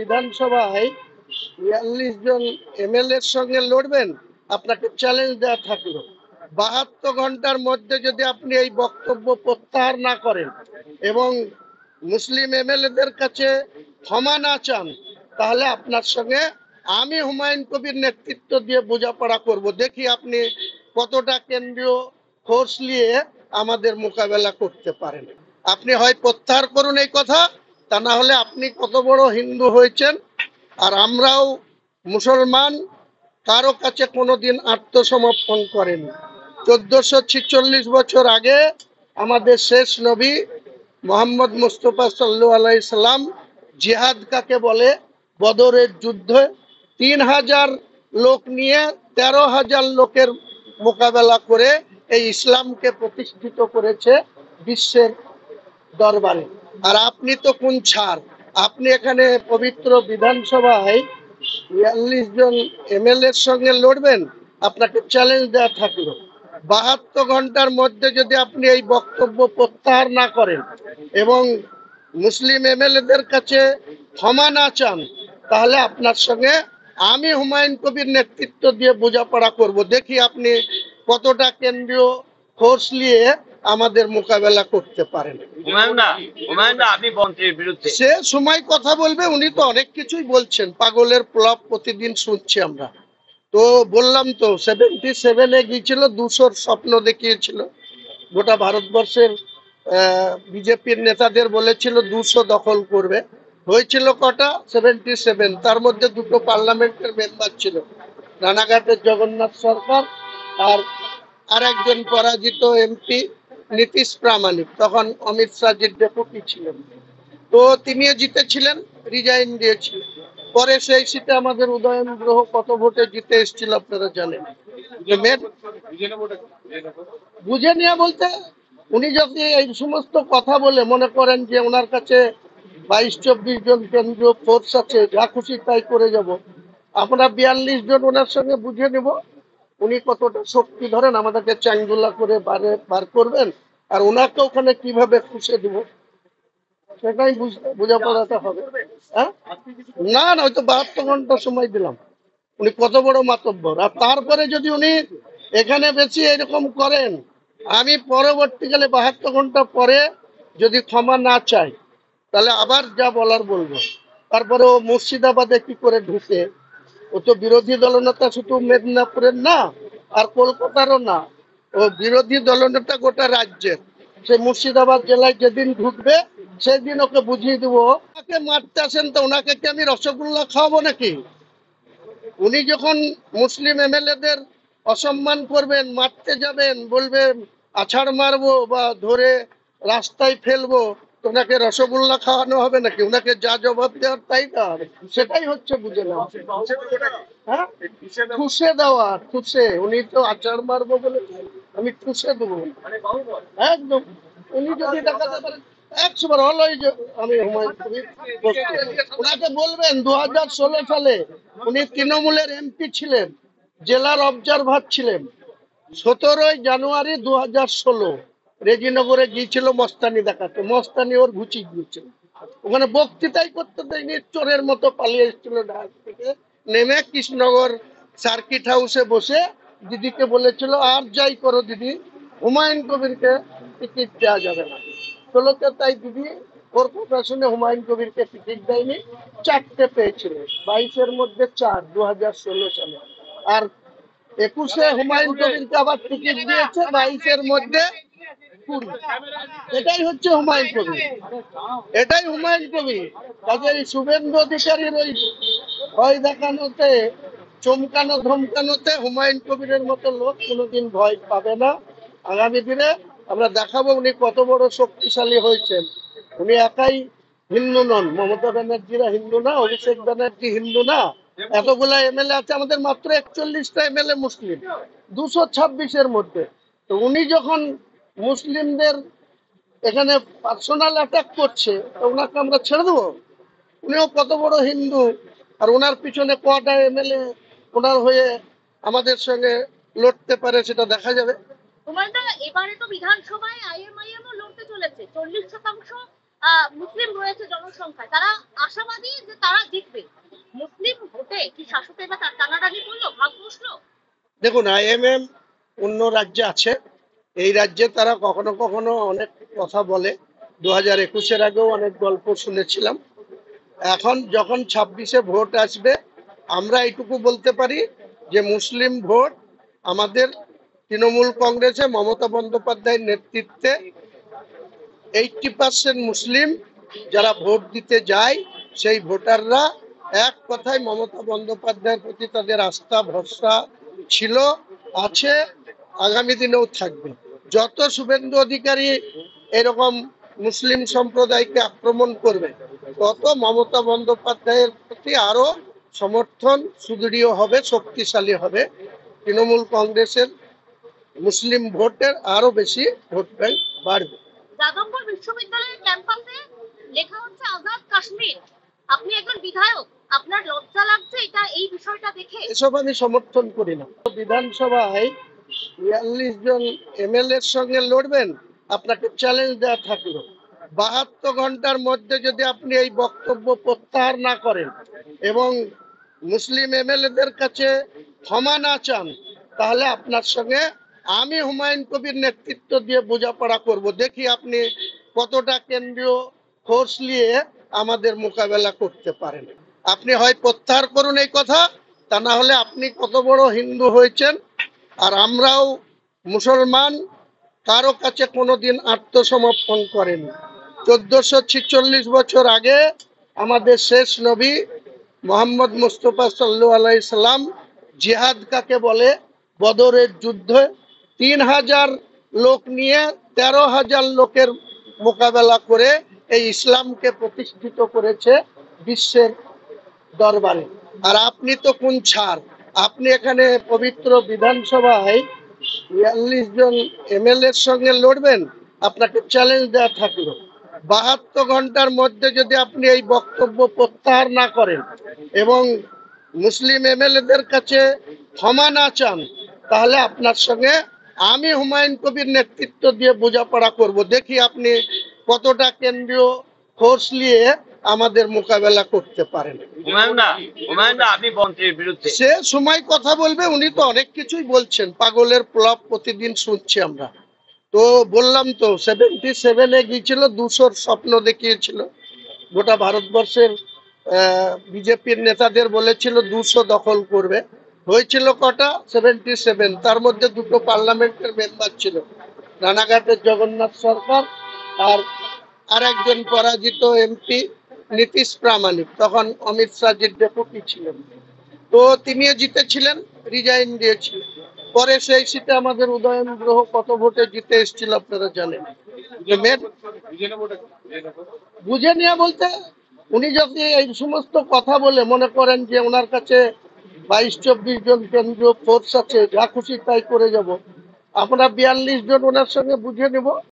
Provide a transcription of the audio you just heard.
বিধানসভায় ৪২ জন এমএলএর সঙ্গে লড়বেন, আপনাকে চ্যালেঞ্জ দেওয়া থাকলো ৭২ ঘন্টার মধ্যে যদি আপনি এই বক্তব্য প্রত্যাহার না করেন এবং মুসলিম এমএলএদের কাছে ক্ষমা না চান, তাহলে আপনার সঙ্গে আমি হুমায়ুন কবির নেতৃত্ব দিয়ে বোঝাপড়া করব। দেখি আপনি কতটা কেন্দ্রীয় ফোর্স নিয়ে আমাদের মোকাবেলা করতে পারেন। আপনি হয় প্রত্যাহার করুন এই কথা, তা না হলে আপনি কত বড় হিন্দু হয়েছেন আর আমরাও মুসলমান, কারো কাছে কোনোদিন আত্মসমর্পণ করেনি। 1446 বছর আগে আমাদের শেষ নবী মোহাম্মদ মুস্তফা সাল্লাল্লাহু আলাইহি সাল্লাম জিহাদ কাকে বলে, বদরের যুদ্ধে 3000 লোক নিয়ে 13,000 লোকের মোকাবেলা করে এই ইসলামকে প্রতিষ্ঠিত করেছে বিশ্বের দরবারে। আর আপনি তো কোন ছাড়, আপনি এখানে পবিত্র বিধানসভায় ৪২ জন এমএলএর সঙ্গে লড়বেন, আপনাকে চ্যালেঞ্জ দেওয়া থাকলো ৭২ ঘন্টার মধ্যে যদি আপনি এই বক্তব্য প্রত্যাহার না করেন এবং মুসলিম এমএলএদের কাছে ক্ষমা না চান, তাহলে আপনার সঙ্গে আমি হুমায়ুন কবির নেতৃত্ব দিয়ে বোঝাপড়া করব। দেখি আপনি কতটা কেন্দ্রীয় ফোর্স নিয়ে আমাদের মোকাবেলা করতে পারেন। সে সময় কথা বলবে, উনি তো অনেক কিছুই বলছেন, পাগলের প্রলাপ প্রতিদিন শুনছি আমরা। তো বললাম তো 77-এ গিয়েছিল, 200-র স্বপ্ন দেখিয়েছিল গোটা ভারতবর্ষের। বিজেপির নেতাদের বলেছিল 200 দখল করবে, হয়েছিল কটা? 77। তার মধ্যে দুটো পার্লামেন্টের মেম্বার ছিল, রানাঘাটের জগন্নাথ সরকার আর একজন পরাজিত এমপি নীতিশ প্রামাণিক, তখন অমিত শাহজির ডেপুটি ছিলেন। তো তিনিও জিতেছিলেন, রিজাইন দিয়েছিলেন। পরে সেই সিটে আমাদের উদয়ন গ্রহ কত ভোটে জিতে এসেছিল আপনারা জানেন। বুঝে নিয়ে বলতে উনি যদি এই সমস্ত কথা বলে মনে করেন যে ওনার কাছে 22-24 জন কেন্দ্রীয় ফোর্স আছে, যা খুশি তাই করে যাব, আমরা 42 জন ওনার সঙ্গে বুঝে নেব উনি কতটা শক্তি ধরেন, আমাদেরকে চাঙ্গুলা করে বার করবেন, আর ওনাকে ওখানে কিভাবে খুশে দিব সেটাই বোঝাপড়াতে হবে। হ্যাঁ, না না, হয়তো 72 ঘন্টা সময় দিলাম, উনি কত বড় মাতব্বর। আর তারপরে যদি উনি এখানে বেশি এরকম করেন, আমি পরবর্তীকালে 72 ঘন্টা পরে যদি ক্ষমা না চাই, তাহলে আবার যা বলার বলবো। তারপরে ও মুর্শিদাবাদে কি করে ঢুকে, ও তো বিরোধী দলনেতা শুধু মেদিনীপুরের না আর কলকাতারও না, ও বিরোধী দলনেতা গোটা রাজ্যের। সে মুর্শিদাবাদ জেলায় যেদিন ঢুকবে সেদিন ওকে বুঝিয়ে দিব। ওনাকে মারতে আসেন তো ওনাকে কি আমি রসগোল্লা খাওয়াবো নাকি? উনি যখন মুসলিম এমএলএদের অসম্মান করবেন, মারতে যাবেন, বলবেন আছাড় মারবো বা ধরে রাস্তায় ফেলবো, ওনাকে রসগোল্লা খাওয়ানো হবে নাকি? ওনাকে যা জবাব দেওয়ার তাই দেওয়া হবে, সেটাই হচ্ছে বুঝে নেওয়া। হ্যাঁ, ঠুসে দেওয়া, ঠুসে। উনি তো আছাড় মারবো বলে আমি ঠুসে দেবো একদম। উনি যদি দেখাতে পারেন 100 বার অলওয়েজ আমি হুমায়ুন কবির, ওনাকে বলবেন 2016 সালে উনি তৃণমূলের এমপি ছিলেন, জেলার অবজারভার ছিলেন। 17 জানুয়ারি 2016 রেজিনগরে গিয়েছিল মস্তানি দেখাতে, মস্তানি ওর ঘুচি গিয়েছিল, ওখানে বক্তৃতাই করতে দেয়নি, চোরের মতো পালিয়ে এসেছিল ঢাকা থেকে নেমে কৃষ্ণনগর সার্কিট হাউসে বসে দিদিকে বলেছিল আর যাই করো দিদি, হুমায়ুন কবিরকে টিকিট দেওয়া যাবে না। 16-তে তাই দিদি ওর কথা শুনে হুমায়ুন কবিরকে টিকিট দেয়নি, 4টে পেয়েছিল, 22-এর মধ্যে 4, 2016 সালে। আর 21-এ হুমায়ুন কবিরকে আবার টিকিট দিয়েছে, 22-এর মধ্যে 20। এটাই হচ্ছে হুমায়ুন কবির, এটাই হুমায়ুন কবির। কাজে শুভেন্দু অধিকারীর ওই ভয় দেখানোতে, চমকানো ধমকানোতে হুমায়ুন কবিরের মতো লোক কোনোদিন ভয় পাবে না। আগামী দিনে আমরা দেখাবো উনি কত বড় শক্তিশালী হয়েছেন। উনি একাই হিন্দু নন, মমতা ব্যানার্জিরা হিন্দু না, অভিষেক ব্যানার্জি হিন্দু না, এতগুলা এমএলএ আছে, আমাদের মাত্র 41টা এমএলএ মুসলিম 226-এর মধ্যে। তো উনি যখন মুসলিমদের এখানে পার্সোনাল অ্যাটাক করছে, তো ওনাকে আমরা ছেড়ে দেবো? উনিও কত বড় হিন্দু, আর ওনার পিছনে কটা এমএলএ ওনার হয়ে আমাদের সঙ্গে লড়তে পারে সেটা দেখা যাবে। এবারে তো বিধানসভায় আইএমআইএম লড়তে চলেছে, 40% মুসলিম রয়েছে জনসংখ্যায়, তারা আশাবাদী যে তারা জিতবে। দেখুন, আইএমএম অন্য রাজ্যে আছে, এই রাজ্যে তারা কখনো কখনো অনেক কথা বলে। 2021-এর আগেও অনেক গল্প শুনেছিলাম। এখন যখন 26-এ ভোট আসবে, আমরা এইটুকু বলতে পারি যে মুসলিম ভোট আমাদের তৃণমূল কংগ্রেসে মমতা বন্দ্যোপাধ্যায়ের নেতৃত্বে 80% মুসলিম যারা ভোট দিতে যায়, সেই ভোটাররা এক কথায় মমতা বন্দ্যোপাধ্যায়ের প্রতি তাদের আস্থা ভরসা ছিল, আছে, আগামী দিনেও থাকবে। যত শুভেন্দু অধিকারী এরকম মুসলিম সম্প্রদায়কে আক্রমণ করবে, তত মমতা বন্দ্যোপাধ্যায়ের প্রতি আরো সমর্থন সুদৃঢ় হবে, শক্তিশালী হবে। তৃণমূল কংগ্রেসের মুসলিম ভোটের আরো বেশি ভোট ব্যাংক বাড়বে। যাদবপুর বিশ্ববিদ্যালয়ের ক্যাম্পাসে লেখা হচ্ছে আজাদ কাশ্মীর। আপনি একজন বিধায়ক, আপনার লজ্জা লাগছে এটা এই বিষয়টা দেখে? এসব আমি সমর্থন করি না। বিধানসভায় 42 জন এমএলএ এর সঙ্গে লড়বেন, আপনাকে চ্যালেঞ্জ দেওয়া থাকলো 72 ঘন্টার মধ্যে যদি আপনি এই বক্তব্য প্রত্যাহার না করেন এবং মুসলিম এমএলএদের কাছে ক্ষমা না চান, তাহলে আপনার সঙ্গে আমি হুমায়ুন কবির নেতৃত্ব দিয়ে বোঝাপড়া করব। দেখি আপনি কতটা কেন্দ্রীয় ফোর্স নিয়ে আমাদের মোকাবেলা করতে পারেন। আপনি হয় প্রত্যাহার করুন এই কথা, তা না হলে আপনি কত বড় হিন্দু হয়েছেন, আর আমরাও মুসলমান, কারো কাছে কোনোদিন আত্মসমর্পণ করেনি। 1446 বছর আগে আমাদের শেষ নবী মোহাম্মদ মুস্তফা সাল্লাল্লাহু আলাইহি সাল্লাম জিহাদ কাকে বলে, বদরের যুদ্ধে 3000 লোক নিয়ে 13,000 লোকের মোকাবেলা করে এই ইসলামকে প্রতিষ্ঠিত করেছে বিশ্বের দরবারে। আর আপনি তো কোন ছাড়, আপনি এখানে পবিত্র বিধানসভায় 42 জন এমএলএ এর সঙ্গে লড়বেন, আপনাকে চ্যালেঞ্জ দেওয়া থাকলো 72 ঘন্টার মধ্যে যদি আপনি এই বক্তব্য প্রত্যাহার না করেন এবং মুসলিম এমএলএদের কাছে ক্ষমা না চান, তাহলে আপনার সঙ্গে আমি হুমায়ুন কবির নেতৃত্ব দিয়ে বোঝাপড়া করব। দেখি আপনি কতটা কেন্দ্রীয় ফোর্স নিয়ে আমাদের মোকাবেলা করতে পারেন। আপনি মন্ত্রীর বিরুদ্ধে সে সময় কথা বলবে, উনি তো অনেক কিছুই বলছেন, পাগলের প্রলাপ প্রতিদিন শুনছি আমরা। তো বললাম তো 77-এ গিয়েছিল, 200-র স্বপ্ন দেখিয়েছিল। গোটা ভারতবর্ষের বিজেপির নেতাদের বলেছিল 200 দখল করবে, হয়েছিল কটা? 77। তার মধ্যে দুটো পার্লামেন্টের মেম্বার ছিল, রানাঘাটের জগন্নাথ সরকার আর একজন পরাজিত এমপি নীতিশ প্রামাণিক, তখন অমিত শাহজির ডেপুটি ছিলেন। তো তিনিও জিতেছিলেন, রিজাইন দিয়েছিলেন। পরে সেই সিটে আমাদের উদয়ন গ্রহ কত ভোটে জিতে এসেছিল আপনারা জানেন। বুঝে নিয়ে বলতে, উনি যদি এই সমস্ত কথা বলে মনে করেন যে ওনার কাছে 22-24 জন কেন্দ্রীয় ফোর্স আছে, যা খুশি তাই করে যাব, আমরা 42 জন ওনার সঙ্গে বুঝে নেব।